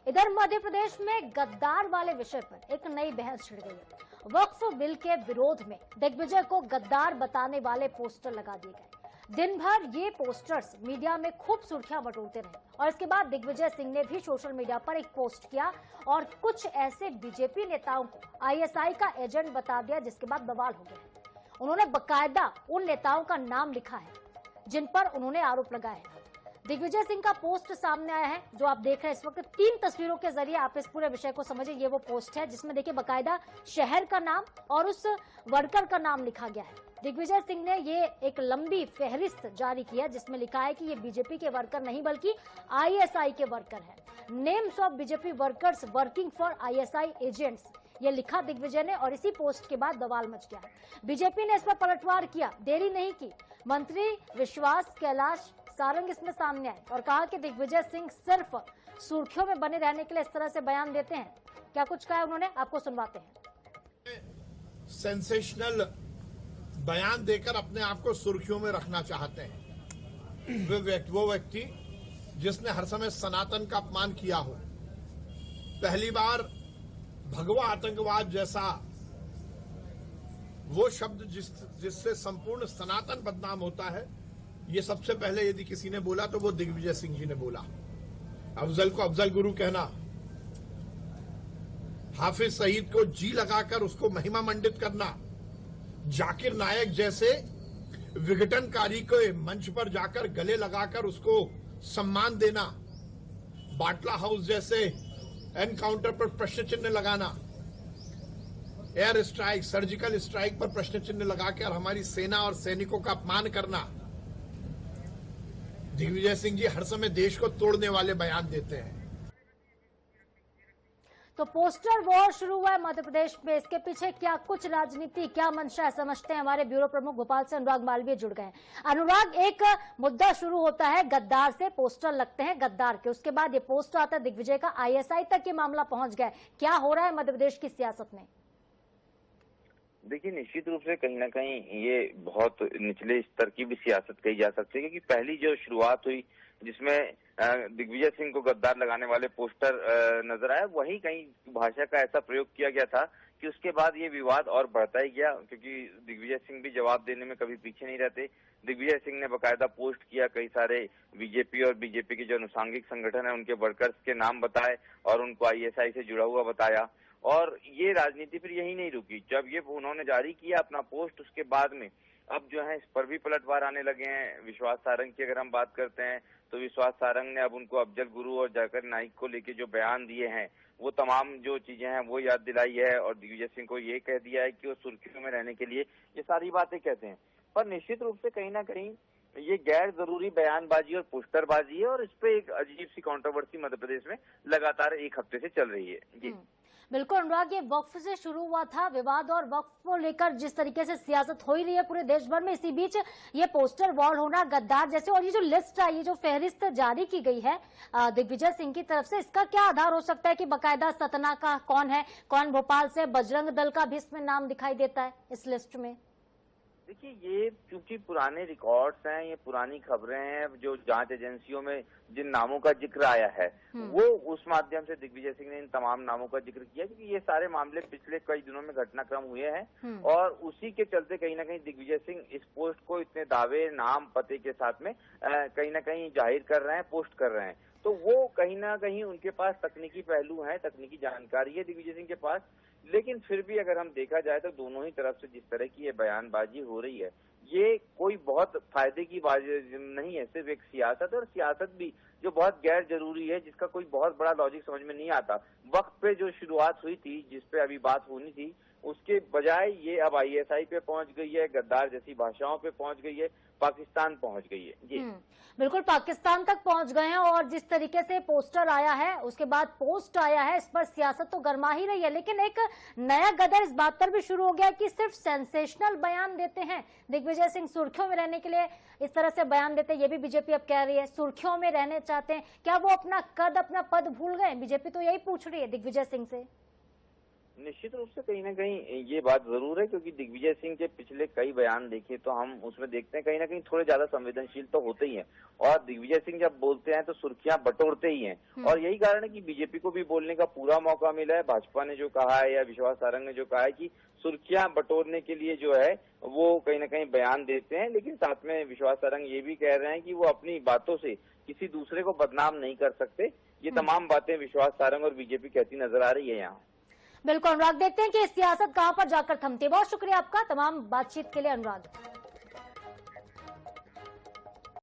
इधर मध्य प्रदेश में गद्दार वाले विषय पर एक नई बहस छिड़ गई है। वक्फ बिल के विरोध में दिग्विजय को गद्दार बताने वाले पोस्टर लगा दिए गए। दिन भर ये पोस्टर्स मीडिया में खूब सुर्खियां बटोरते रहे और इसके बाद दिग्विजय सिंह ने भी सोशल मीडिया पर एक पोस्ट किया और कुछ ऐसे बीजेपी नेताओं को आईएसआई का एजेंट बता दिया, जिसके बाद बवाल हो गया। उन्होंने बकायदा उन नेताओं का नाम लिखा है जिन पर उन्होंने आरोप लगाए हैं। दिग्विजय सिंह का पोस्ट सामने आया है जो आप देख रहे हैं इस वक्त। 3 तस्वीरों के जरिए आप इस पूरे विषय को समझिए। ये वो पोस्ट है जिसमें देखिए बकायदा शहर का नाम और उस वर्कर का नाम लिखा गया है। दिग्विजय सिंह ने ये एक लंबी फहरिस्त जारी किया जिसमें लिखा है कि ये बीजेपी के वर्कर नहीं बल्कि आईएसआई के वर्कर हैं। Names of BJP workers working for ISI agents, ये लिखा दिग्विजय ने और इसी पोस्ट के बाद बवाल मच गया। बीजेपी ने इस पर पलटवार किया, देरी नहीं की। मंत्री विश्वास कैलाश सारंग इसमें सामने आए और कहा कि दिग्विजय सिंह सिर्फ सुर्खियों में बने रहने के लिए इस तरह से बयान देते हैं। क्या कुछ कहा उन्होंने, आपको सुनवाते हैं। सेंसेशनल बयान देकर अपने आप को सुर्खियों में रखना चाहते हैं। वो व्यक्ति जिसने हर समय सनातन का अपमान किया हो, पहली बार भगवा आतंकवाद जैसा वो शब्द जिससे संपूर्ण सनातन बदनाम होता है, ये सबसे पहले यदि किसी ने बोला तो वो दिग्विजय सिंह जी ने बोला। अफजल को अफजल गुरु कहना, हाफिज सईद को जी लगाकर उसको महिमा मंडित करना, जाकिर नायक जैसे विघटनकारी को मंच पर जाकर गले लगाकर उसको सम्मान देना, बाटला हाउस जैसे एनकाउंटर पर प्रश्न चिन्ह लगाना, एयर स्ट्राइक सर्जिकल स्ट्राइक पर प्रश्न चिन्ह लगाकर हमारी सेना और सैनिकों का अपमान करना। दिग्विजय सिंह जी हर समय देश को तोड़ने वाले बयान देते हैं। तो पोस्टर वॉर शुरू हुआ है मध्य प्रदेश में। इसके पीछे क्या कुछ राजनीति, क्या मंशा है, समझते हैं। हमारे ब्यूरो प्रमुख भोपाल से अनुराग मालवीय जुड़ गए हैं। अनुराग, एक मुद्दा शुरू होता है गद्दार से, पोस्टर लगते हैं गद्दार के, उसके बाद ये पोस्टर आता है दिग्विजय का, आईएसआई तक ये मामला पहुंच गया। क्या हो रहा है मध्य प्रदेश की सियासत में? देखिए, निश्चित रूप से कहीं ना कहीं ये बहुत निचले स्तर की भी सियासत कही जा सकती है, क्योंकि पहली जो शुरुआत हुई जिसमें दिग्विजय सिंह को गद्दार लगाने वाले पोस्टर नजर आए, वही कहीं भाषा का ऐसा प्रयोग किया गया था कि उसके बाद ये विवाद और बढ़ता ही गया, क्योंकि दिग्विजय सिंह भी जवाब देने में कभी पीछे नहीं रहते। दिग्विजय सिंह ने बाकायदा पोस्ट किया, कई सारे बीजेपी और बीजेपी के जो अनुसांगिक संगठन है उनके वर्कर्स के नाम बताए और उनको आईएसआई से जुड़ा हुआ बताया। और ये राजनीति फिर यही नहीं रुकी। जब ये उन्होंने जारी किया अपना पोस्ट, उसके बाद में अब जो है इस पर भी पलटवार आने लगे हैं। विश्वास सारंग की अगर हम बात करते हैं तो विश्वास सारंग ने अब उनको अफजल गुरु और जाकिर नाइक को लेके जो बयान दिए हैं, वो तमाम जो चीजें हैं वो याद दिलाई है और दिग्विजय सिंह को ये कह दिया है कि वो सुर्खियों में रहने के लिए ये सारी बातें कहते हैं। पर निश्चित रूप से कहीं ना कहीं ये गैर जरूरी बयानबाजी और पोस्टरबाजी है और इस पे एक अजीब सी कंट्रोवर्सी मध्य प्रदेश में लगातार एक हफ्ते से चल रही है। जी बिल्कुल अनुराग, ये वक्फ से शुरू हुआ था विवाद और वक्फ को लेकर जिस तरीके से सियासत हो ही रही है पूरे देश भर में, इसी बीच ये पोस्टर वॉर होना गद्दार जैसे, और ये जो लिस्ट आई, ये जो फहरिस्त जारी की गई है दिग्विजय सिंह की तरफ से, इसका क्या आधार हो सकता है कि बाकायदा सतना का कौन है, कौन भोपाल से, बजरंग दल का भी इसमें नाम दिखाई देता है इस लिस्ट में? देखिए, ये क्योंकि पुराने रिकॉर्ड्स हैं, ये पुरानी खबरें हैं, जो जांच एजेंसियों में जिन नामों का जिक्र आया है वो उस माध्यम से दिग्विजय सिंह ने इन तमाम नामों का जिक्र किया, क्योंकि ये सारे मामले पिछले कई दिनों में घटनाक्रम हुए हैं और उसी के चलते कहीं ना कहीं दिग्विजय सिंह इस पोस्ट को इतने दावे, नाम, पते के साथ में कहीं ना कहीं जाहिर कर रहे हैं, पोस्ट कर रहे हैं। तो वो कहीं ना कहीं उनके पास तकनीकी पहलू है, तकनीकी जानकारी है दिग्विजय सिंह के पास। लेकिन फिर भी अगर हम देखा जाए तो दोनों ही तरफ से जिस तरह की ये बयानबाजी हो रही है, ये कोई बहुत फायदे की बात नहीं है, सिर्फ एक सियासत है और सियासत भी जो बहुत गैर जरूरी है, जिसका कोई बहुत बड़ा लॉजिक समझ में नहीं आता। वक्त पे जो शुरुआत हुई थी, जिस पे अभी बात होनी थी, उसके बजाय ये अब आईएसआई पे पहुंच गई है, गद्दार जैसी भाषाओं पे पहुंच गई है, पाकिस्तान पहुंच गई है। जी बिल्कुल, पाकिस्तान तक पहुंच गए हैं और जिस तरीके से पोस्टर आया है, उसके बाद पोस्ट आया है, इस पर सियासत तो गर्मा ही रही है। लेकिन एक नया गदर इस बात पर भी शुरू हो गया कि सिर्फ सेंसेशनल बयान देते हैं दिग्विजय सिंह, सुर्खियों में रहने के लिए इस तरह से बयान देते हैं। ये भी बीजेपी अब कह रही है सुर्खियों में रहने चाहते हैं। क्या वो अपना कद, अपना पद भूल गए? बीजेपी तो यही पूछ रही है दिग्विजय सिंह से। निश्चित रूप से कहीं ना कहीं ये बात जरूर है, क्योंकि दिग्विजय सिंह के पिछले कई बयान देखे तो हम उसमें देखते हैं कहीं ना कहीं थोड़े ज्यादा संवेदनशील तो होते ही हैं, और दिग्विजय सिंह जब बोलते हैं तो सुर्खियां बटोरते ही हैं। और यही कारण है कि बीजेपी को भी बोलने का पूरा मौका मिला है। भाजपा ने जो कहा है या विश्वास सारंग ने जो कहा है कि सुर्खियां बटोरने के लिए जो है वो कहीं ना कहीं बयान देते हैं, लेकिन साथ में विश्वास सारंग ये भी कह रहे हैं कि वो अपनी बातों से किसी दूसरे को बदनाम नहीं कर सकते। ये तमाम बातें विश्वास सारंग और बीजेपी कहती नजर आ रही है यहाँ। बिल्कुल अनुराग, देखते हैं कि सियासत कहां पर जाकर थमती है। बहुत शुक्रिया आपका तमाम बातचीत के लिए अनुराग।